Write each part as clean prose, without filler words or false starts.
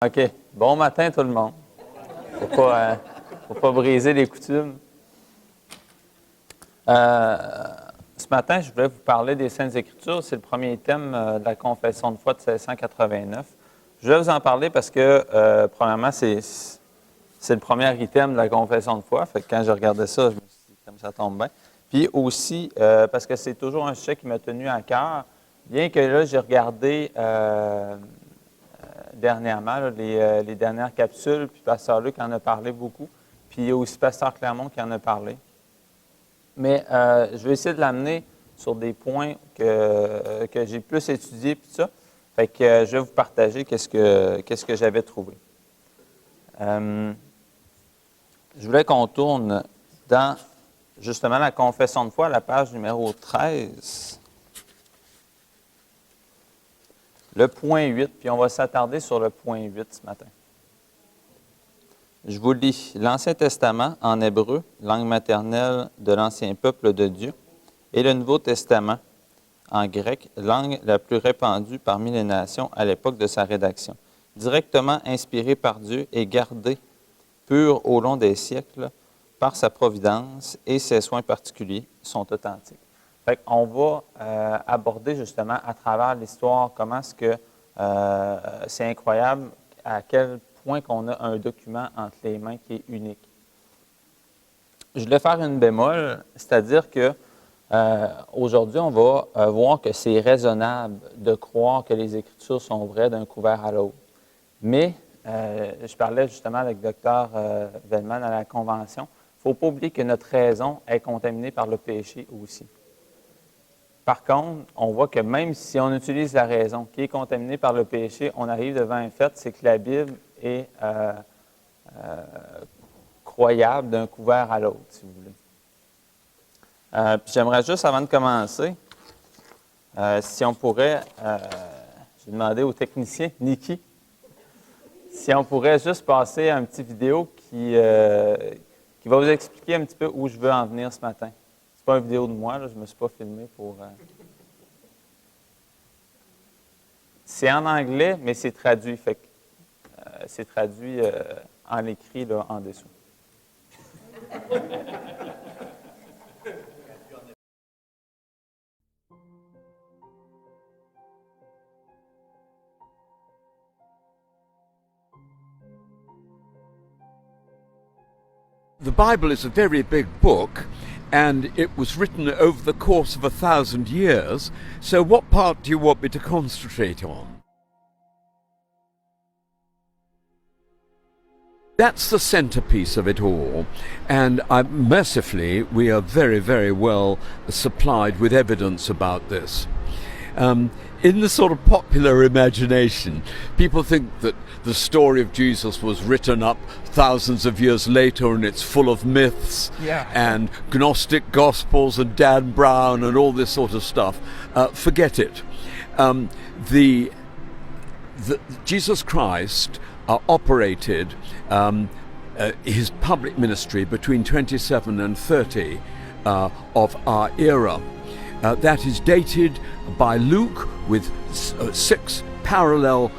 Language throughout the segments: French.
OK. Bon matin, tout le monde. Faut pas briser les coutumes. Ce matin, je voulais vous parler des Saintes Écritures. C'est le premier thème de la Confession de foi de 1689. Je vais vous en parler parce que, premièrement, c'est le premier item de la Confession de foi. Fait que quand je regardais ça, je me suis dit, comme ça tombe bien. Puis aussi, parce que c'est toujours un sujet qui m'a tenu à cœur, bien que là, j'ai regardé dernièrement là, les dernières capsules, puis Pasteur Luc en a parlé beaucoup, puis il y a aussi Pasteur Clermont qui en a parlé. Mais je vais essayer de l'amener sur des points que j'ai plus étudiés, puis ça. Fait que je vais vous partager qu'est-ce que j'avais trouvé. Je voulais qu'on tourne dans, justement, la Confession de foi, la page numéro 13. Le point 8, puis on va s'attarder sur le point 8 ce matin. Je vous lis l'Ancien Testament en hébreu, langue maternelle de l'ancien peuple de Dieu, et le Nouveau Testament en grec, langue la plus répandue parmi les nations à l'époque de sa rédaction, directement inspiré par Dieu et gardé pur au long des siècles par sa providence et ses soins particuliers sont authentiques. Fait qu'on va aborder justement à travers l'histoire comment est-ce que c'est incroyable à quel point qu'on a un document entre les mains qui est unique. Je voulais faire une bémol, c'est-à-dire que aujourd'hui, on va voir que c'est raisonnable de croire que les Écritures sont vraies d'un couvert à l'autre. Mais, je parlais justement avec le docteur Vellman à la Convention, il ne faut pas oublier que notre raison est contaminée par le péché aussi. Par contre, on voit que même si on utilise la raison qui est contaminée par le péché, on arrive devant un fait, c'est que la Bible est croyable d'un couvert à l'autre, si vous voulez. Puis j'aimerais juste, avant de commencer, si on pourrait, j'ai demandé au technicien, Niki, si on pourrait juste passer à une petite vidéo qui va vous expliquer un petit peu où je veux en venir ce matin. C'est pas une vidéo de moi, là, je ne me suis pas filmé pour... C'est en anglais, mais c'est traduit. Fait que, c'est traduit en écrit là, en dessous. The Bible is a very big book, and it was written over the course of 1,000 years, so what part do you want me to concentrate on? That's the centerpiece of it all, and mercifully we are very, very well supplied with evidence about this. In the sort of popular imagination, people think that the story of Jesus was written up thousands of years later and it's full of myths and Gnostic Gospels and Dan Brown and all this sort of stuff. Forget it. Jesus Christ operated his public ministry between 27 and 30 of our era. That is dated by Luke with 6 parallel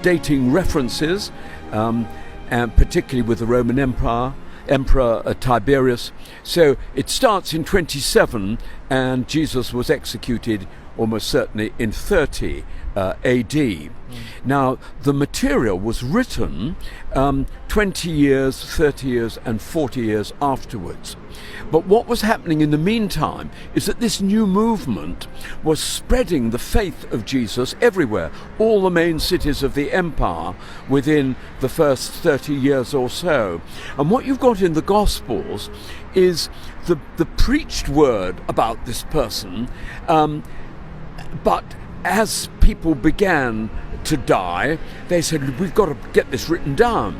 dating references, and particularly with the Roman Emperor Tiberius. So it starts in 27 and Jesus was executed almost certainly in 30 AD. Now, the material was written 20 years, 30 years and 40 years afterwards. But what was happening in the meantime is that this new movement was spreading the faith of Jesus everywhere, all the main cities of the empire within the first 30 years or so. And what you've got in the Gospels is the preached word about this person, but as people began to die, they said, we've got to get this written down.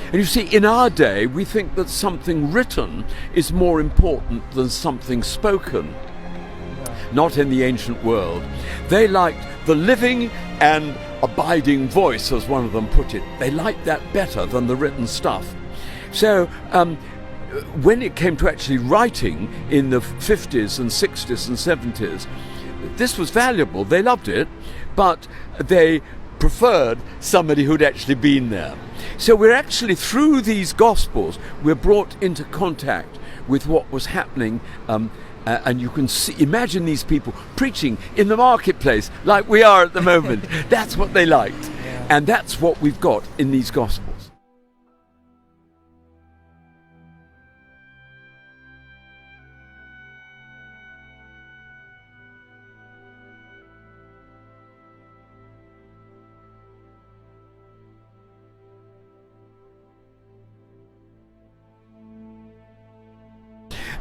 And you see, in our day, we think that something written is more important than something spoken. Not in the ancient world. They liked the living and abiding voice, as one of them put it. They liked that better than the written stuff. So, when it came to actually writing in the 50s and 60s and 70s, this was valuable. They loved it, but they preferred somebody who'd actually been there. So we're actually, through these Gospels, we're brought into contact with what was happening, and you can imagine these people preaching in the marketplace like we are at the moment. That's what they liked. And that's what we've got in these Gospels.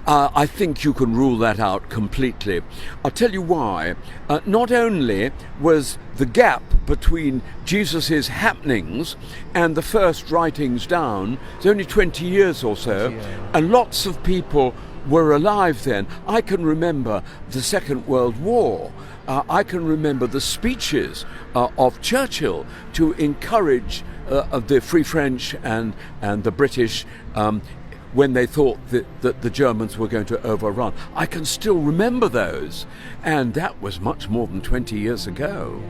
I think you can rule that out completely. I'll tell you why. Not only was the gap between Jesus' happenings and the first writings down, it's only 20 years or so, and lots of people were alive then. I can remember the Second World War. I can remember the speeches of Churchill to encourage the Free French and the British when they thought that the Germans were going to overrun. I can still remember those, and that was much more than 20 years ago.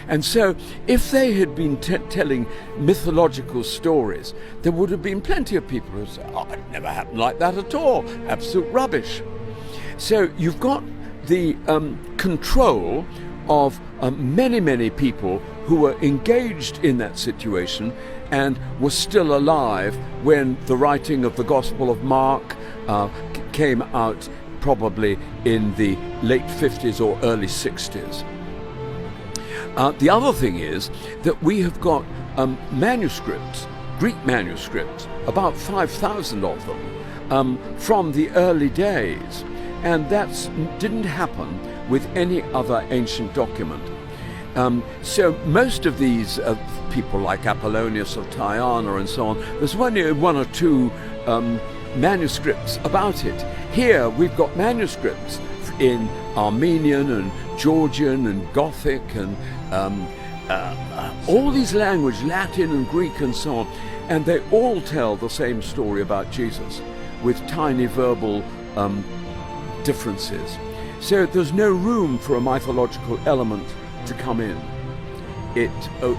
And so if they had been telling mythological stories, there would have been plenty of people who say, oh, it never happened like that at all, absolute rubbish. So you've got the control of many people who were engaged in that situation and were still alive when the writing of the Gospel of Mark came out, probably in the late 50s or early 60s. The other thing is that we have got manuscripts, Greek manuscripts, about 5,000 of them, from the early days, and that didn't happen with any other ancient document. So most of these people like Apollonius of Tyana and so on, there's only one or two manuscripts about it. Here we've got manuscripts in Armenian and Georgian and Gothic and all these languages, Latin and Greek and so on, and they all tell the same story about Jesus with tiny verbal differences. So there's no room for a mythological element to come in. It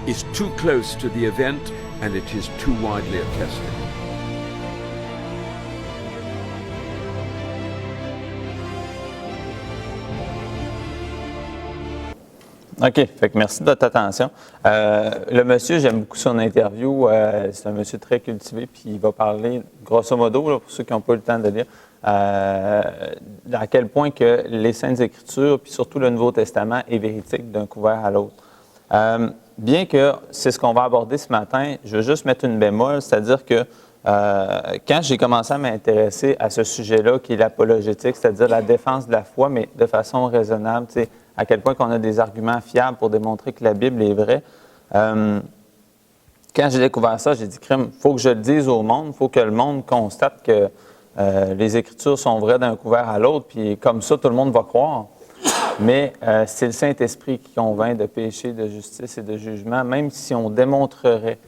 is too close to the event, and it is too widely attested. OK. Fait que merci de votre attention. Le monsieur, j'aime beaucoup son interview. C'est un monsieur très cultivé, puis il va parler, grosso modo, là, pour ceux qui n'ont pas eu le temps de lire, à quel point que les Saintes Écritures, puis surtout le Nouveau Testament, est véridique d'un couvert à l'autre. Bien que c'est ce qu'on va aborder ce matin, je veux juste mettre une bémol, c'est-à-dire que quand j'ai commencé à m'intéresser à ce sujet-là, qui est l'apologétique, c'est-à-dire la défense de la foi, mais de façon raisonnable, tu sais, à quel point qu'on a des arguments fiables pour démontrer que la Bible est vraie. Quand j'ai découvert ça, j'ai dit, crime, il faut que je le dise au monde, il faut que le monde constate que les Écritures sont vraies d'un couvert à l'autre, puis comme ça, tout le monde va croire. Mais c'est le Saint-Esprit qui convainc de péché, de justice et de jugement, même si on démontrerait,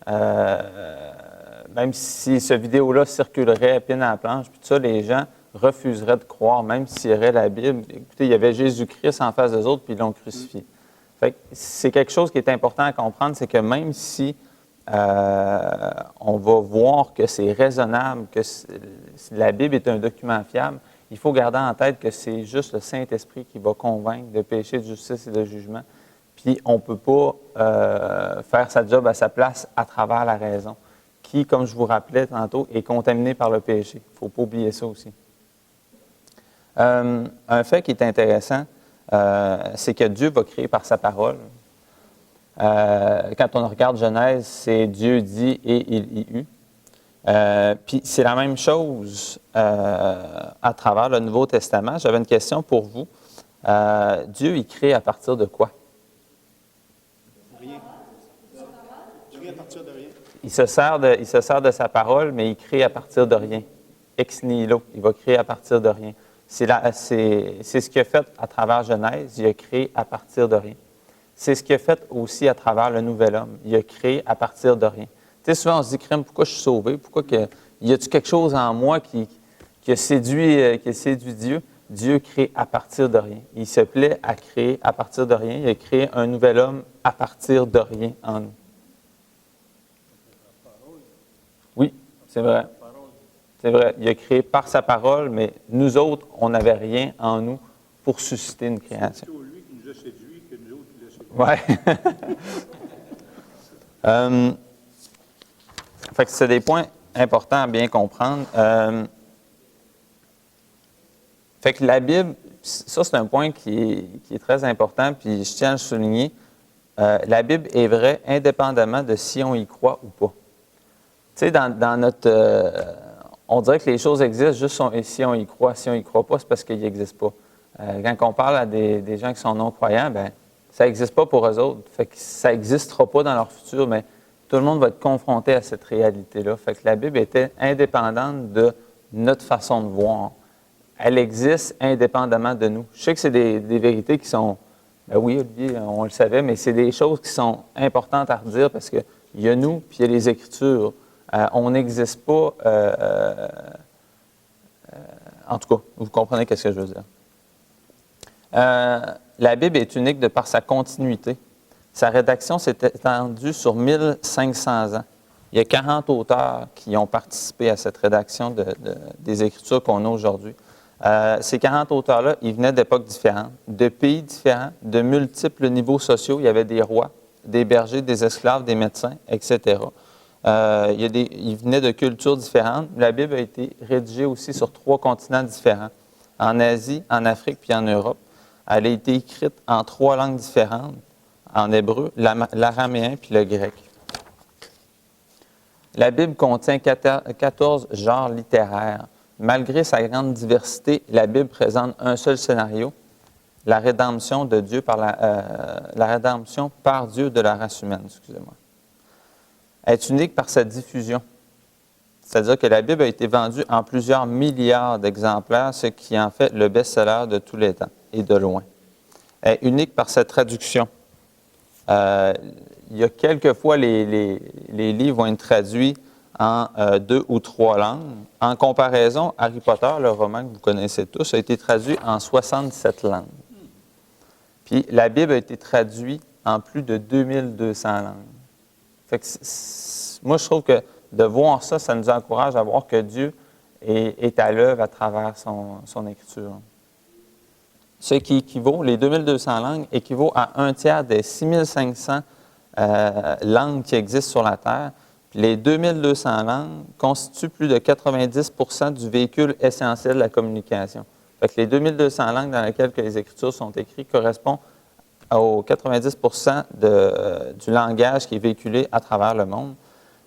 même si ce vidéo-là circulerait épine à la planche, puis tout ça, les gens refuseraient de croire, même s'il y aurait la Bible. Écoutez, il y avait Jésus-Christ en face des autres, puis ils l'ont crucifié. Fait que c'est quelque chose qui est important à comprendre, c'est que même si on va voir que c'est raisonnable, que la Bible est un document fiable, il faut garder en tête que c'est juste le Saint-Esprit qui va convaincre de péché, de justice et de jugement. Puis on ne peut pas faire sa job à sa place à travers la raison, qui, comme je vous rappelais tantôt, est contaminée par le péché. Il ne faut pas oublier ça aussi. Un fait qui est intéressant, c'est que Dieu va créer par sa parole. Quand on regarde Genèse, c'est Dieu dit et il y eut. Puis c'est la même chose à travers le Nouveau Testament. J'avais une question pour vous. Dieu, il crée à partir de quoi? Rien. Rien à partir de rien. Il se sert de sa parole, mais il crée à partir de rien. Ex nihilo, il va créer à partir de rien. C'est ce qu'il a fait à travers Genèse, il a créé à partir de rien. C'est ce qu'il a fait aussi à travers le Nouvel Homme. Il a créé à partir de rien. Tu sais, souvent on se dit, crème, pourquoi je suis sauvé? Pourquoi y a-t-il quelque chose en moi qui a séduit Dieu? Dieu crée à partir de rien. Il se plaît à créer à partir de rien. Il a créé un nouvel homme à partir de rien en nous. Oui, c'est vrai. C'est vrai. Il a créé par sa parole, mais nous autres, on n'avait rien en nous pour susciter une création. C'est plutôt lui qui nous a séduits que nous autres qui l'a séduit. Ouais. Fait que c'est des points importants à bien comprendre. Fait que la Bible, ça c'est un point qui est très important, puis je tiens à le souligner. La Bible est vraie indépendamment de si on y croit ou pas. Tu sais, dans notre... on dirait que les choses existent juste si on y croit. Si on y croit pas, c'est parce qu'ils n'existent pas. Quand on parle à des gens qui sont non-croyants, ben ça n'existe pas pour eux autres. Fait que ça n'existera pas dans leur futur, mais tout le monde va être confronté à cette réalité-là. Fait que la Bible était indépendante de notre façon de voir. Elle existe indépendamment de nous. Je sais que c'est des vérités qui sont... Ben oui, Olivier, on le savait, mais c'est des choses qui sont importantes à redire parce qu'il y a nous, puis il y a les Écritures. On n'existe pas... en tout cas, vous comprenez ce que je veux dire. La Bible est unique de par sa continuité. Sa rédaction s'est étendue sur 1500 ans. Il y a 40 auteurs qui ont participé à cette rédaction des Écritures qu'on a aujourd'hui. Ces 40 auteurs-là, ils venaient d'époques différentes, de pays différents, de multiples niveaux sociaux. Il y avait des rois, des bergers, des esclaves, des médecins, etc. Ils venaient de cultures différentes. La Bible a été rédigée aussi sur 3 continents différents, en Asie, en Afrique puis en Europe. Elle a été écrite en 3 langues différentes, en hébreu, l'araméen puis le grec. La Bible contient 14 genres littéraires. Malgré sa grande diversité, la Bible présente un seul scénario, la rédemption de Dieu la rédemption par Dieu de la race humaine, excusez-moi. Elle est unique par sa diffusion. C'est-à-dire que la Bible a été vendue en plusieurs milliards d'exemplaires, ce qui en fait le best-seller de tous les temps, et de loin. Elle est unique par sa traduction. Il y a quelquefois les livres vont être traduits en 2 ou 3 langues. En comparaison, Harry Potter, le roman que vous connaissez tous, a été traduit en 67 langues. Puis la Bible a été traduite en plus de 2200 langues. Fait que moi, je trouve que de voir ça, ça nous encourage à voir que Dieu est à l'œuvre à travers son écriture. Ce qui équivaut, les 2200 langues, équivaut à 1/3 des 6500 langues qui existent sur la Terre. Puis les 2200 langues constituent plus de 90% du véhicule essentiel de la communication. Fait que les 2200 langues dans lesquelles les Écritures sont écrites correspondent aux 90% du langage qui est véhiculé à travers le monde.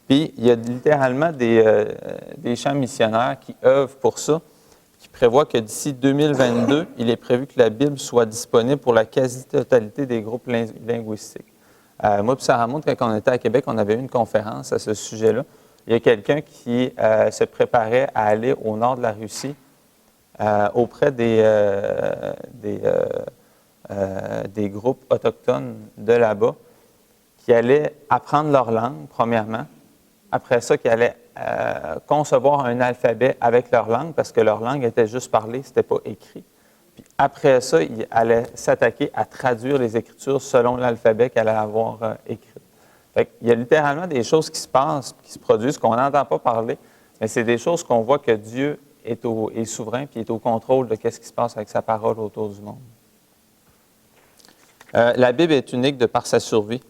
Puis, il y a littéralement des champs missionnaires qui œuvrent pour ça, qui prévoient que d'ici 2022, il est prévu que la Bible soit disponible pour la quasi-totalité des groupes linguistiques. Moi et Sarah Maud, quand on était à Québec, on avait eu une conférence à ce sujet-là. Il y a quelqu'un qui se préparait à aller au nord de la Russie auprès des groupes autochtones de là-bas, qui allaient apprendre leur langue, premièrement. Après ça, qui allaient concevoir un alphabet avec leur langue, parce que leur langue était juste parlée, ce n'était pas écrit. Puis après ça, ils allaient s'attaquer à traduire les Écritures selon l'alphabet qu'elle allait avoir écrit. Fait il y a littéralement des choses qui se passent, qui se produisent, qu'on n'entend pas parler, mais c'est des choses qu'on voit que Dieu est souverain et est au contrôle de ce qui se passe avec sa parole autour du monde. La Bible est unique de par sa survie.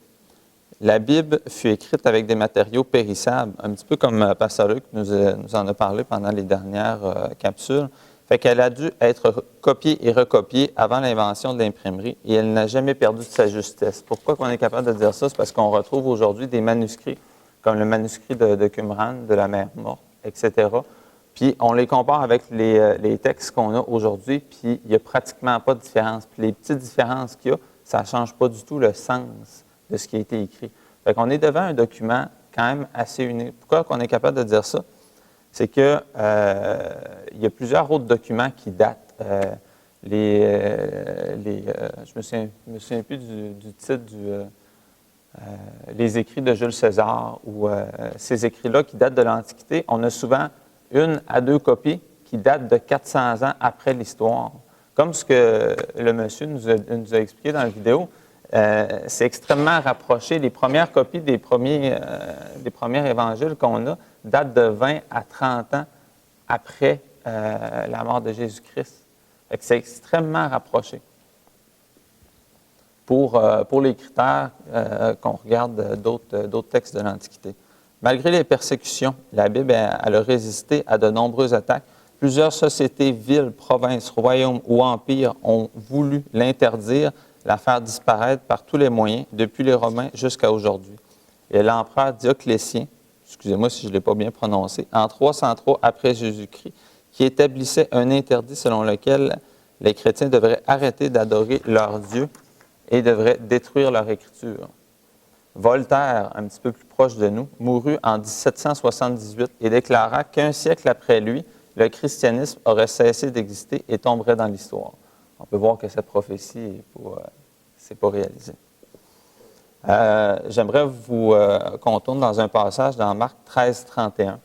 La Bible fut écrite avec des matériaux périssables, un petit peu comme Pasteur Luc nous en a parlé pendant les dernières capsules. Fait qu'elle a dû être copiée et recopiée avant l'invention de l'imprimerie et elle n'a jamais perdu de sa justesse. Pourquoi on est capable de dire ça? C'est parce qu'on retrouve aujourd'hui des manuscrits, comme le manuscrit de Qumran, de la mer morte, etc. Puis on les compare avec les textes qu'on a aujourd'hui, puis il n'y a pratiquement pas de différence. Puis les petites différences qu'il y a, ça ne change pas du tout le sens de ce qui a été écrit. Fait qu'on est devant un document quand même assez unique. Pourquoi on est capable de dire ça? C'est que il y a plusieurs autres documents qui datent. Je me souviens plus du titre les écrits de Jules César ou ces écrits-là qui datent de l'Antiquité. On a souvent 1 à 2 copies qui date de 400 ans après l'histoire. Comme ce que le monsieur nous a expliqué dans la vidéo, c'est extrêmement rapproché. Les premières copies des premiers évangiles qu'on a datent de 20 à 30 ans après la mort de Jésus-Christ. C'est extrêmement rapproché pour les critères qu'on regarde d'autres textes de l'Antiquité. Malgré les persécutions, la Bible elle a résisté à de nombreuses attaques. Plusieurs sociétés, villes, provinces, royaumes ou empires ont voulu l'interdire, la faire disparaître par tous les moyens, depuis les Romains jusqu'à aujourd'hui. Et l'empereur Dioclétien, excusez-moi si je ne l'ai pas bien prononcé, en 303 après Jésus-Christ, qui établissait un interdit selon lequel les chrétiens devraient arrêter d'adorer leur Dieu et devraient détruire leur écriture. Voltaire, un petit peu plus proche de nous, mourut en 1778 et déclara qu'un siècle après lui, le christianisme aurait cessé d'exister et tomberait dans l'histoire. On peut voir que cette prophétie n'est pas réalisée. J'aimerais qu'on tourne dans un passage dans Marc 13, 31.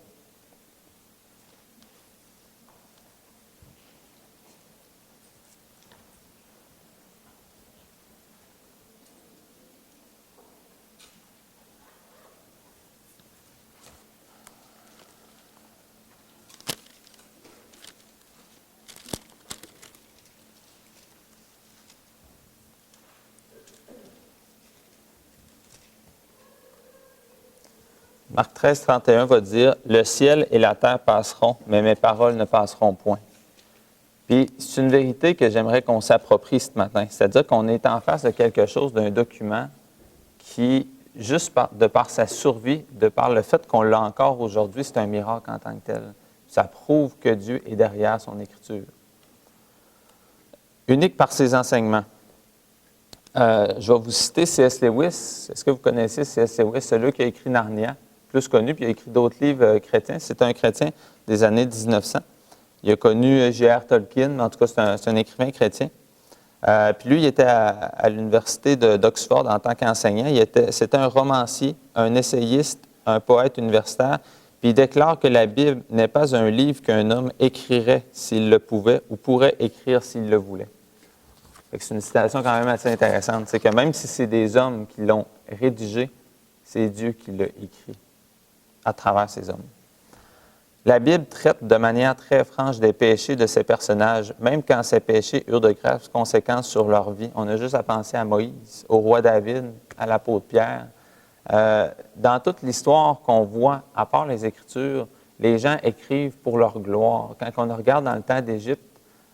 Marc 13, 31 va dire « Le ciel et la terre passeront, mais mes paroles ne passeront point. » Puis, c'est une vérité que j'aimerais qu'on s'approprie ce matin. C'est-à-dire qu'on est en face de quelque chose, d'un document qui, juste de par sa survie, de par le fait qu'on l'a encore aujourd'hui, c'est un miracle en tant que tel. Ça prouve que Dieu est derrière son écriture. Unique par ses enseignements. Je vais vous citer C.S. Lewis. Est-ce que vous connaissez C.S. Lewis, celui qui a écrit Narnia? Plus connu, puis il a écrit d'autres livres chrétiens. C'est un chrétien des années 1900. Il a connu J.R. Tolkien, mais en tout cas, c'est un écrivain chrétien. Puis lui, il était à l'université d'Oxford en tant qu'enseignant. C'était un romancier, un essayiste, un poète universitaire. Puis il déclare que la Bible n'est pas un livre qu'un homme écrirait s'il le pouvait ou pourrait écrire s'il le voulait. C'est une citation quand même assez intéressante. C'est que même si c'est des hommes qui l'ont rédigé, c'est Dieu qui l'a écrit à travers ces hommes. La Bible traite de manière très franche des péchés de ces personnages, même quand ces péchés eurent de graves conséquences sur leur vie. On a juste à penser à Moïse, au roi David, à l'apôtre Pierre. Dans toute l'histoire qu'on voit, à part les Écritures, les gens écrivent pour leur gloire. Quand on regarde dans le temps d'Égypte,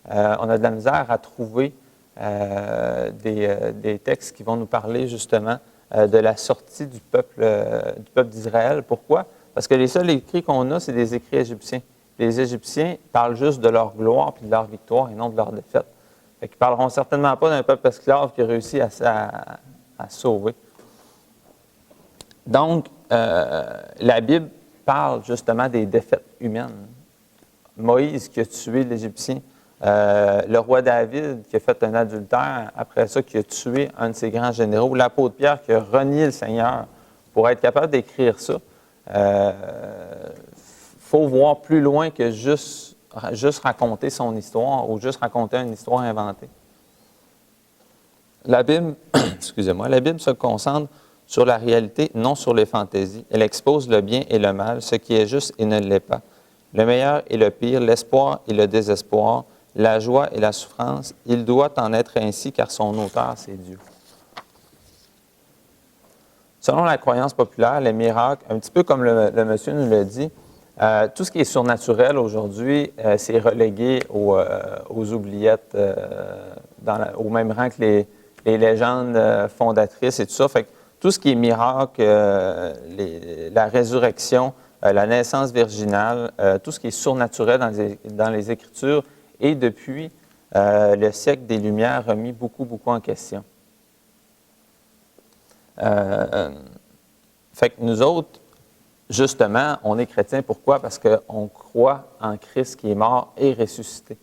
on a de la misère à trouver des textes qui vont nous parler justement de la sortie du peuple d'Israël. Pourquoi? Parce que les seuls écrits qu'on a, c'est des écrits égyptiens. Les Égyptiens parlent juste de leur gloire et de leur victoire et non de leur défaite. Ils ne parleront certainement pas d'un peuple esclave qui a réussi à sauver. Donc, la Bible parle justement des défaites humaines. Moïse qui a tué l'Égyptien, le roi David qui a fait un adultère, après ça qui a tué un de ses grands généraux, l'apôtre Pierre qui a renié le Seigneur. Pour être capable d'écrire ça, faut voir plus loin que juste raconter son histoire ou juste raconter une histoire inventée. La Bible, excusez-moi, la Bible se concentre sur la réalité, non sur les fantaisies. Elle expose le bien et le mal, ce qui est juste et ne l'est pas. Le meilleur et le pire, l'espoir et le désespoir, la joie et la souffrance. Il doit en être ainsi car son auteur, c'est Dieu. Selon la croyance populaire, les miracles, un petit peu comme le monsieur nous l'a dit, tout ce qui est surnaturel aujourd'hui, c'est relégué aux oubliettes, au même rang que les légendes fondatrices et tout ça. Fait que tout ce qui est miracle, la résurrection, la naissance virginale, tout ce qui est surnaturel dans les Écritures est depuis le siècle des Lumières remis beaucoup, beaucoup en question. Fait que nous autres, justement, on est chrétiens. Pourquoi? Parce qu'on croit en Christ qui est mort et ressuscité.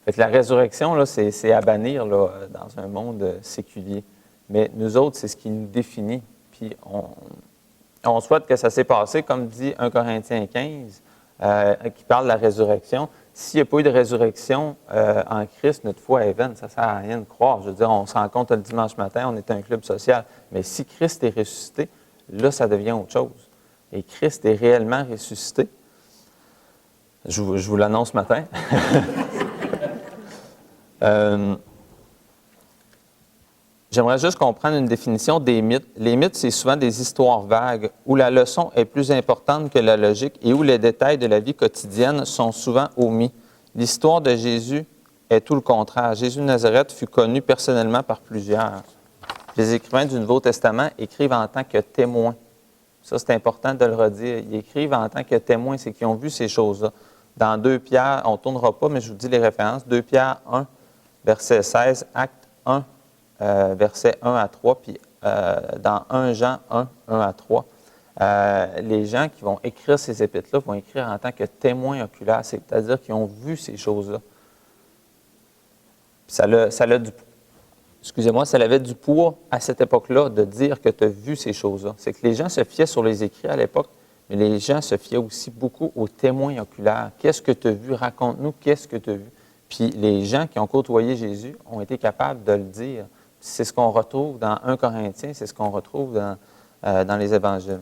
Fait que la résurrection, là, c'est à bannir là, dans un monde séculier. Mais nous autres, c'est ce qui nous définit. Puis on souhaite que ça s'est passé, comme dit 1 Corinthiens 15, qui parle de la résurrection. s'il n'y a pas eu de résurrection en Christ, notre foi est vaine. Ça ne sert à rien de croire. Je veux dire, on se rencontre le dimanche matin, on est un club social. Mais si Christ est ressuscité, là, ça devient autre chose. Et Christ est réellement ressuscité. Je vous l'annonce ce matin. J'aimerais juste qu'on prenne une définition des mythes. Les mythes, c'est souvent des histoires vagues où la leçon est plus importante que la logique et où les détails de la vie quotidienne sont souvent omis. L'histoire de Jésus est tout le contraire. Jésus de Nazareth fut connu personnellement par plusieurs. Les écrivains du Nouveau Testament écrivent en tant que témoins. Ça, c'est important de le redire. Ils écrivent en tant que témoins, c'est qu'ils ont vu ces choses-là. Dans 2 Pierre, on ne tournera pas, mais je vous dis les références. 2 Pierre 1, verset 16, Acte 1, versets 1 à 3, puis dans 1 Jean 1, 1 à 3, les gens qui vont écrire ces épîtres-là vont écrire en tant que témoins oculaires, c'est-à-dire qu'ils ont vu ces choses-là. Ça avait du poids à cette époque-là de dire que tu as vu ces choses-là. C'est que les gens se fiaient sur les écrits à l'époque, mais les gens se fiaient aussi beaucoup aux témoins oculaires. Qu'est-ce que tu as vu? Raconte-nous, qu'est-ce que tu as vu? Puis les gens qui ont côtoyé Jésus ont été capables de le dire. C'est ce qu'on retrouve dans 1 Corinthiens, c'est ce qu'on retrouve dans les Évangiles.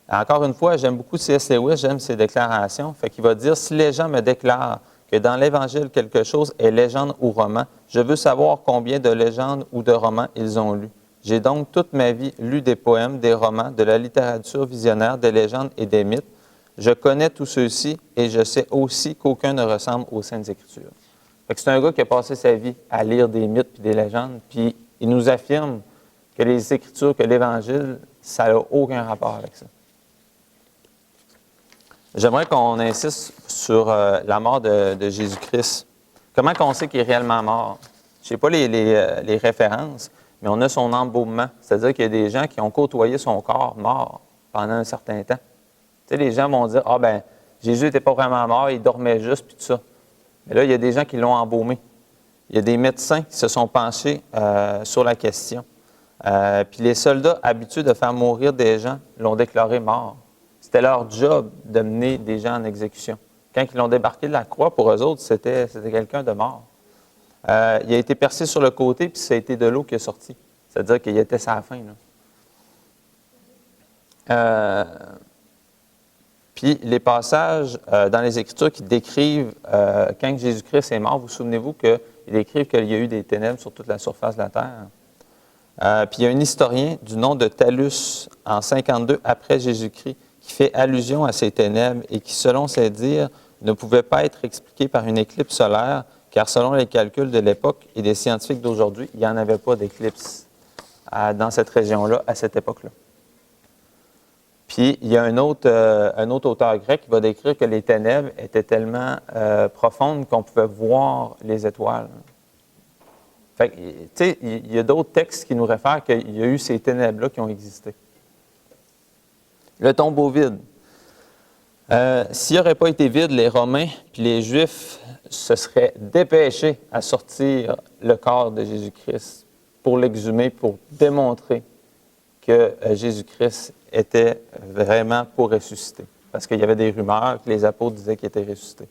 Encore une fois, j'aime beaucoup C.S. Lewis, j'aime ses déclarations. Fait qu'il va dire, si les gens me déclarent que dans l'Évangile, quelque chose est légende ou roman, je veux savoir combien de légendes ou de romans ils ont lu. J'ai donc toute ma vie lu des poèmes, des romans, de la littérature visionnaire, des légendes et des mythes. Je connais tous ceux-ci et je sais aussi qu'aucun ne ressemble aux Saintes Écritures. Fait que c'est un gars qui a passé sa vie à lire des mythes et des légendes, puis il nous affirme que les Écritures, que l'Évangile, ça n'a aucun rapport avec ça. J'aimerais qu'on insiste sur la mort de Jésus-Christ. Comment on sait qu'il est réellement mort? Je ne sais pas les références, mais on a son embaumement. C'est-à-dire qu'il y a des gens qui ont côtoyé son corps mort pendant un certain temps. Tu sais, les gens vont dire, ah ben, Jésus n'était pas vraiment mort, il dormait juste, puis tout ça. Mais là, il y a des gens qui l'ont embaumé. Il y a des médecins qui se sont penchés sur la question. Puis les soldats habitués de faire mourir des gens l'ont déclaré mort. C'était leur job de mener des gens en exécution. Quand ils l'ont débarqué de la croix, pour eux autres, c'était quelqu'un de mort. Il a été percé sur le côté, puis ça a été de l'eau qui est sortie. C'est-à-dire qu'il était sur la fin. Puis les passages dans les Écritures qui décrivent quand Jésus-Christ est mort, vous souvenez-vous qu'il décrivent qu'il y a eu des ténèbres sur toute la surface de la terre. Puis il y a un historien du nom de Thallus, en 52 après Jésus-Christ, qui fait allusion à ces ténèbres et qui, selon ses dires, ne pouvait pas être expliqué par une éclipse solaire, car selon les calculs de l'époque et des scientifiques d'aujourd'hui, il n'y en avait pas d'éclipse dans cette région-là, à cette époque-là. Puis, il y a un autre auteur grec qui va décrire que les ténèbres étaient tellement profondes qu'on pouvait voir les étoiles. Fait que, tu sais, il y a d'autres textes qui nous réfèrent qu'il y a eu ces ténèbres-là qui ont existé. Le tombeau vide. S'il n'aurait pas été vide, les Romains puis les Juifs se seraient dépêchés à sortir le corps de Jésus-Christ pour l'exhumer, pour démontrer que Jésus-Christ était vraiment pour ressusciter. Parce qu'il y avait des rumeurs que les apôtres disaient qu'il était ressuscité.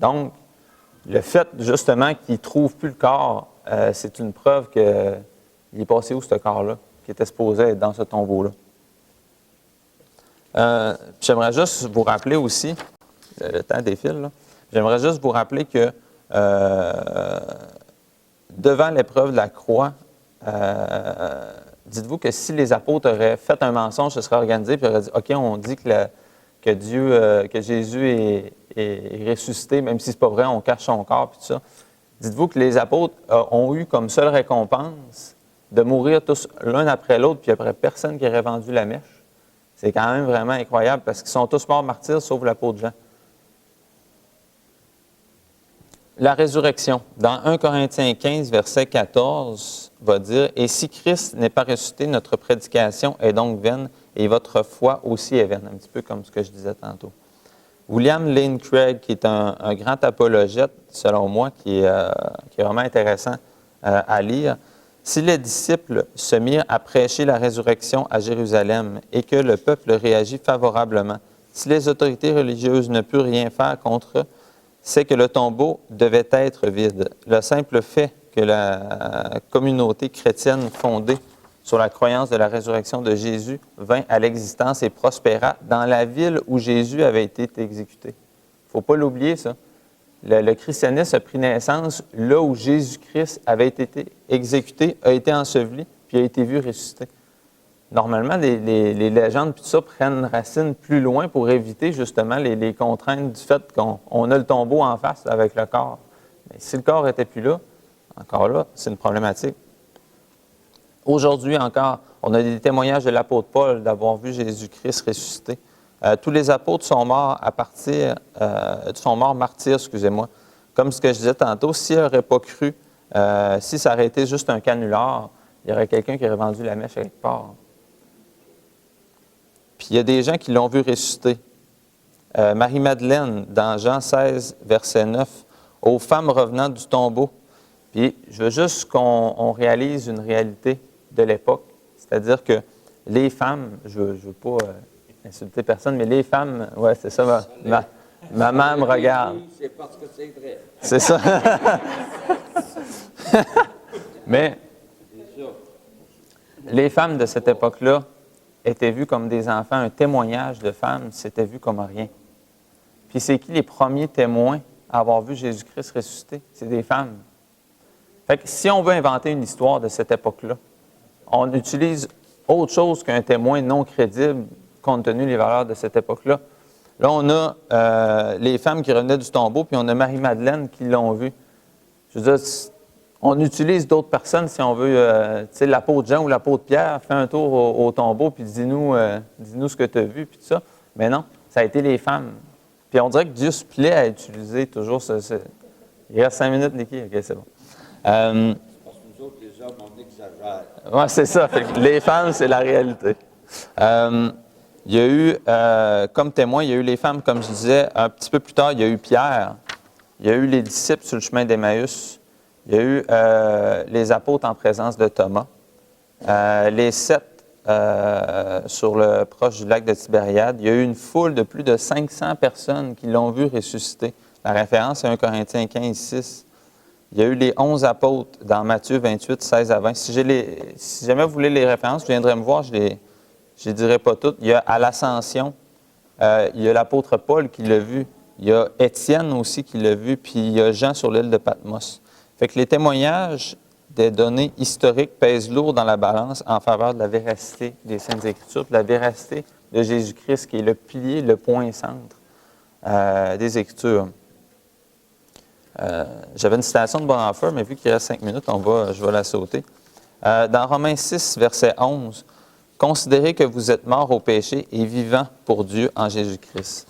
Donc, le fait justement qu'ils ne trouvent plus le corps, c'est une preuve qu'il est passé où ce corps-là, qui était supposé être dans ce tombeau-là. J'aimerais juste vous rappeler aussi, le temps défile, là, j'aimerais juste vous rappeler que devant l'épreuve de la croix, dites-vous que si les apôtres auraient fait un mensonge, se seraient organisés et auraient dit, OK, on dit que Jésus est ressuscité, même si ce n'est pas vrai, on cache son corps, puis tout ça. Dites-vous que les apôtres ont eu comme seule récompense de mourir tous l'un après l'autre, puis après personne qui aurait vendu la mèche. C'est quand même vraiment incroyable parce qu'ils sont tous morts martyrs, sauf l'apôtre Jean. La résurrection. Dans 1 Corinthiens 15, verset 14, va dire « Et si Christ n'est pas ressuscité, notre prédication est donc vaine et votre foi aussi est vaine. » Un petit peu comme ce que je disais tantôt. William Lane Craig, qui est un grand apologète, selon moi, qui est vraiment intéressant à lire, si les disciples se mirent à prêcher la résurrection à Jérusalem et que le peuple réagit favorablement, si les autorités religieuses ne purent rien faire contre eux, c'est que le tombeau devait être vide. Le simple fait que la communauté chrétienne fondée sur la croyance de la résurrection de Jésus vint à l'existence et prospéra dans la ville où Jésus avait été exécuté. Il ne faut pas l'oublier, ça. Le christianisme a pris naissance là où Jésus-Christ avait été exécuté, a été enseveli, puis a été vu ressusciter. Normalement, les légendes puis tout ça prennent racine plus loin pour éviter justement les contraintes du fait qu'on a le tombeau en face avec le corps. Mais si le corps n'était plus là, encore là, c'est une problématique. Aujourd'hui encore, on a des témoignages de l'apôtre Paul d'avoir vu Jésus-Christ ressusciter. Tous les apôtres sont morts sont morts martyrs, excusez-moi. Comme ce que je disais tantôt, s'ils n'auraient pas cru, si ça aurait été juste un canular, il y aurait quelqu'un qui aurait vendu la mèche quelque part. Puis il y a des gens qui l'ont vu ressusciter. Marie-Madeleine, dans Jean 16, verset 9, « Aux femmes revenant du tombeau ». Puis je veux juste qu'on réalise une réalité de l'époque, c'est-à-dire que les femmes, je veux pas insulter personne, mais les femmes, ouais, c'est ça, maman me regarde. C'est parce que c'est vrai. C'est ça. Mais les femmes de cette époque-là étaient vues comme des enfants. Un témoignage de femmes, c'était vu comme rien. Puis c'est qui les premiers témoins à avoir vu Jésus-Christ ressusciter? C'est des femmes. Fait que si on veut inventer une histoire de cette époque-là, on utilise autre chose qu'un témoin non crédible compte tenu des valeurs de cette époque-là. Là, on a les femmes qui revenaient du tombeau, puis on a Marie-Madeleine qui l'ont vu. Je veux dire, on utilise d'autres personnes si on veut, tu sais, l'apôtre Jean ou l'apôtre Pierre, fais un tour au tombeau, puis dis-nous ce que tu as vu, puis tout ça. Mais non, ça a été les femmes. Puis on dirait que Dieu se plaît à utiliser toujours ce... Il reste 5 minutes, Nicky? OK, c'est bon. Parce que nous autres, les hommes, on exagère. Oui, c'est ça. Fait que les femmes, c'est la réalité. Il y a eu, comme témoin, il y a eu les femmes, comme je disais, un petit peu plus tard, il y a eu Pierre, il y a eu les disciples sur le chemin d'Emmaüs, il y a eu les apôtres en présence de Thomas, les 7 proche du lac de Tibériade. Il y a eu une foule de plus de 500 personnes qui l'ont vu ressusciter. La référence est 1 Corinthiens 15, 6. Il y a eu les 11 apôtres dans Matthieu 28, 16 à 20. Si jamais vous voulez les références, vous viendrez me voir, je ne dirai pas toutes. Il y a à l'Ascension, il y a l'apôtre Paul qui l'a vu. Il y a Étienne aussi qui l'a vu, puis il y a Jean sur l'île de Patmos. Fait que les témoignages des données historiques pèsent lourd dans la balance en faveur de la véracité des Saintes Écritures, de la véracité de Jésus-Christ, qui est le pilier, le point centre des Écritures. J'avais une citation de Bonhoeffer, mais vu qu'il reste 5 minutes, je vais la sauter. Dans Romains 6, verset 11, « Considérez que vous êtes morts au péché et vivants pour Dieu en Jésus-Christ. »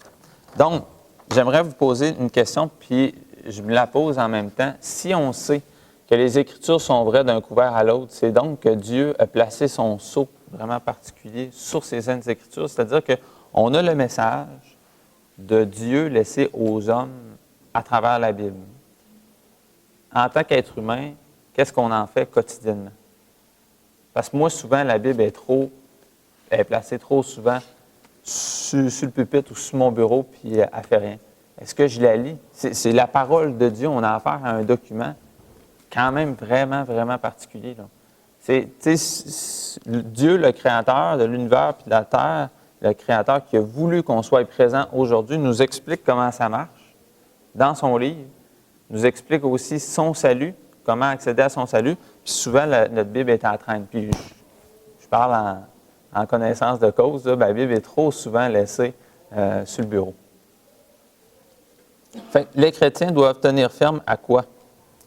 Donc, j'aimerais vous poser une question, puis je me la pose en même temps. Si on sait que les Écritures sont vraies d'un couvert à l'autre, c'est donc que Dieu a placé son sceau vraiment particulier sur ces Saintes Écritures, c'est-à-dire qu'on a le message de Dieu laissé aux hommes à travers la Bible. En tant qu'être humain, qu'est-ce qu'on en fait quotidiennement? Parce que moi, souvent, la Bible est placée trop souvent sur le pupitre ou sur mon bureau, puis elle ne fait rien. Est-ce que je la lis? C'est la parole de Dieu. On a affaire à un document quand même vraiment, vraiment particulier. Là. Dieu, le créateur de l'univers et de la terre, le créateur qui a voulu qu'on soit présent aujourd'hui, nous explique comment ça marche dans son livre, nous explique aussi son salut, comment accéder à son salut. Puis souvent, notre Bible est en train. Puis je parle en connaissance de cause, là, la Bible est trop souvent laissée sur le bureau. Fait, les chrétiens doivent tenir ferme à quoi?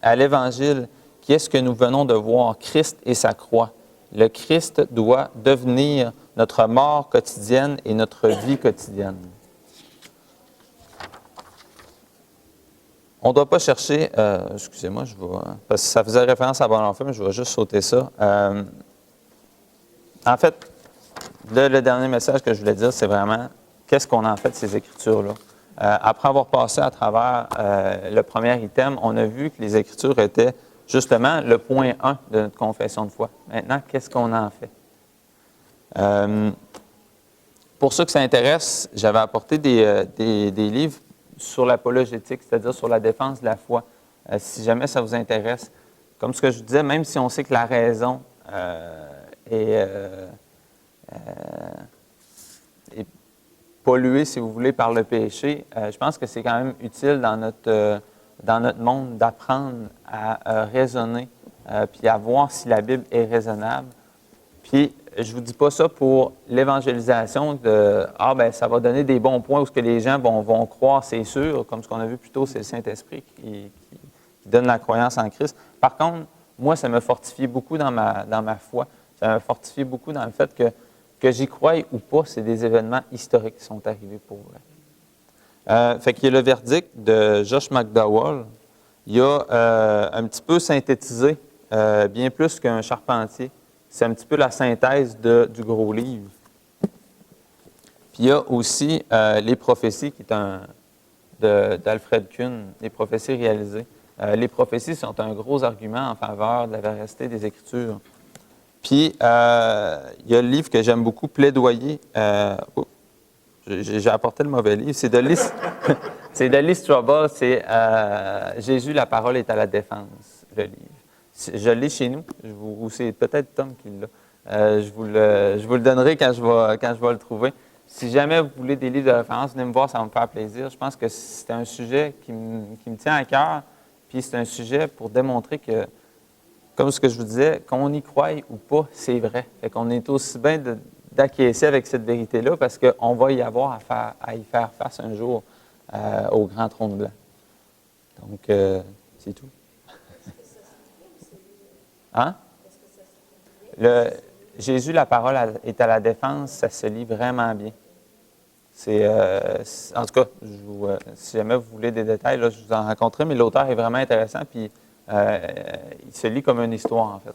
À l'Évangile, qui est ce que nous venons de voir, Christ et sa croix. Le Christ doit devenir notre mort quotidienne et notre vie quotidienne. On ne doit pas chercher, excusez-moi, parce que ça faisait référence à Bonhoeffer, mais je vais juste sauter ça. En fait, le dernier message que je voulais dire, c'est vraiment qu'est-ce qu'on en fait de ces Écritures-là. Après avoir passé à travers le premier item, on a vu que les Écritures étaient justement le point 1 de notre confession de foi. Maintenant, qu'est-ce qu'on en fait? Pour ceux que ça intéresse, j'avais apporté des livres sur l'apologétique, c'est-à-dire sur la défense de la foi. Si jamais ça vous intéresse, comme ce que je vous disais, même si on sait que la raison est polluée, si vous voulez, par le péché, je pense que c'est quand même utile dans notre monde d'apprendre à raisonner, puis à voir si la Bible est raisonnable. Puis, je ne vous dis pas ça pour l'évangélisation de « Ah, ben ça va donner des bons points où ce que les gens vont croire, c'est sûr. » Comme ce qu'on a vu plus tôt, c'est le Saint-Esprit qui donne la croyance en Christ. Par contre, moi, ça me fortifie beaucoup dans ma foi. Ça me fortifie beaucoup dans le fait que j'y croie ou pas, c'est des événements historiques qui sont arrivés pour vrai. Fait qu'il y a le verdict de Josh McDowell. Il a un petit peu synthétisé, bien plus qu'un charpentier. C'est un petit peu la synthèse du gros livre. Puis il y a aussi les prophéties, qui est d'Alfred Kuhn, les prophéties réalisées. Les prophéties sont un gros argument en faveur de la véracité des Écritures. Puis il y a le livre que j'aime beaucoup, Plaidoyer. J'ai apporté le mauvais livre. C'est de Lee Strobel, c'est Jésus, la parole est à la défense, le livre. Je l'ai chez nous, ou c'est peut-être Tom qui l'a. Je vous le donnerai quand je vais le trouver. Si jamais vous voulez des livres de référence, venez me voir, ça va me faire plaisir. Je pense que c'est un sujet qui me tient à cœur, puis c'est un sujet pour démontrer que, comme ce que je vous disais, qu'on y croie ou pas, c'est vrai. Fait qu'on est aussi bien d'acquiescer avec cette vérité-là parce qu'on va y avoir à y faire face un jour au grand trône blanc. Donc, c'est tout. Hein? Jésus, la parole est à la défense, ça se lit vraiment bien. En tout cas, si jamais vous voulez des détails, là, je vous en raconterai, mais l'auteur est vraiment intéressant, puis il se lit comme une histoire, en fait.